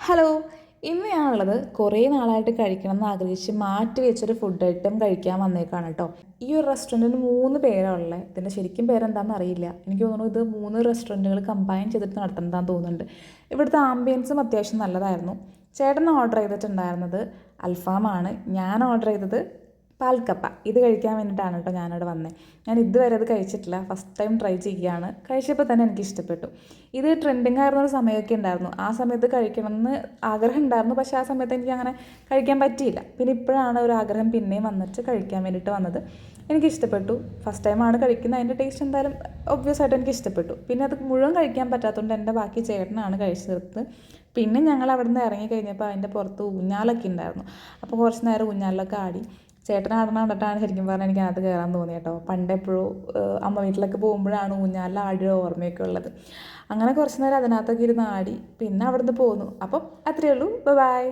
Hello. ഇന്ന് ഞാനുള്ളത് കുറേ നാളായിട്ട് കഴിക്കണം എന്ന് ആഗ്രഹിച്ച് മാറ്റി വെച്ചൊരു ഫുഡ് ഐറ്റം കഴിക്കാൻ വന്നേക്കാണ് കേട്ടോ. ഈ ഒരു റെസ്റ്റോറൻറ്റിന് 3 പേരാണുള്ളത്. ഇതിൻ്റെ ശരിക്കും പേരെന്താണെന്ന് അറിയില്ല. എനിക്ക് തോന്നുന്നു ഇത് 3 റെസ്റ്റോറൻറ്റുകൾ കമ്പൈൻ ചെയ്തിട്ട് നടത്തുന്നതാണെന്ന് തോന്നുന്നുണ്ട്. ഇവിടുത്തെ ആംബിയൻസും അത്യാവശ്യം നല്ലതായിരുന്നു. ചേട്ടൻ ഓർഡർ ചെയ്തിട്ടുണ്ടായിരുന്നത് അൽഫാമാണ്. ഞാൻ ഓർഡർ ചെയ്തത് പാൽക്കപ്പ. ഇത് കഴിക്കാൻ വേണ്ടിയിട്ടാണ് കേട്ടോ ഞാനിവിടെ വന്നത്. ഞാൻ ഇതുവരെ അത് കഴിച്ചിട്ടില്ല, ഫസ്റ്റ് ടൈം ട്രൈ ചെയ്യുകയാണ്. കഴിച്ചപ്പോൾ തന്നെ എനിക്ക് ഇഷ്ടപ്പെട്ടു. ഇത് ട്രെൻഡിങ് ആയിരുന്ന ഒരു സമയമൊക്കെ ഉണ്ടായിരുന്നു. ആ സമയത്ത് കഴിക്കണമെന്ന് ആഗ്രഹം ഉണ്ടായിരുന്നു, പക്ഷേ ആ സമയത്ത് എനിക്ക് അങ്ങനെ കഴിക്കാൻ പറ്റിയില്ല. പിന്നെ ഇപ്പോഴാണ് ഒരു ആഗ്രഹം പിന്നെയും വന്നിട്ട് കഴിക്കാൻ വേണ്ടിയിട്ട് വന്നത്. എനിക്ക് ഇഷ്ടപ്പെട്ടു. ഫസ്റ്റ് ടൈമാണ് കഴിക്കുന്നത്, അതിൻ്റെ ടേസ്റ്റ് എന്തായാലും ഒബ്വിയസ് ആയിട്ട് എനിക്ക് ഇഷ്ടപ്പെട്ടു. പിന്നെ അത് മുഴുവൻ കഴിക്കാൻ പറ്റാത്തതുകൊണ്ട് എൻ്റെ ബാക്കി ചേട്ടനാണ് കഴിച്ചു തീർത്തത്. പിന്നെ ഞങ്ങൾ അവിടെ നിന്ന് ഇറങ്ങി കഴിഞ്ഞപ്പോൾ അതിൻ്റെ പുറത്ത് ഊഞ്ഞാലൊക്കെ ഉണ്ടായിരുന്നു. അപ്പോൾ കുറച്ച് നേരം ഊഞ്ഞാലിലൊക്കെ ആടി. ചേട്ടൻ ആടണ കണ്ടിട്ടാണ് ശരിക്കും പറഞ്ഞാൽ എനിക്ക് അതിനകത്ത് കയറാൻ തോന്നി കേട്ടോ. പണ്ടെപ്പോഴും അമ്മ വീട്ടിലൊക്കെ പോകുമ്പോഴാണ് ഊഞ്ഞാലിൽ ആടിയ ഓർമ്മയൊക്കെ ഉള്ളത്. അങ്ങനെ കുറച്ച് നേരം അതിനകത്തൊക്കെ ഇരുന്ന് ആടി. പിന്നെ അവിടെ നിന്ന് പോന്നു. അപ്പം അത്രയേ ഉള്ളൂ. ബൈ.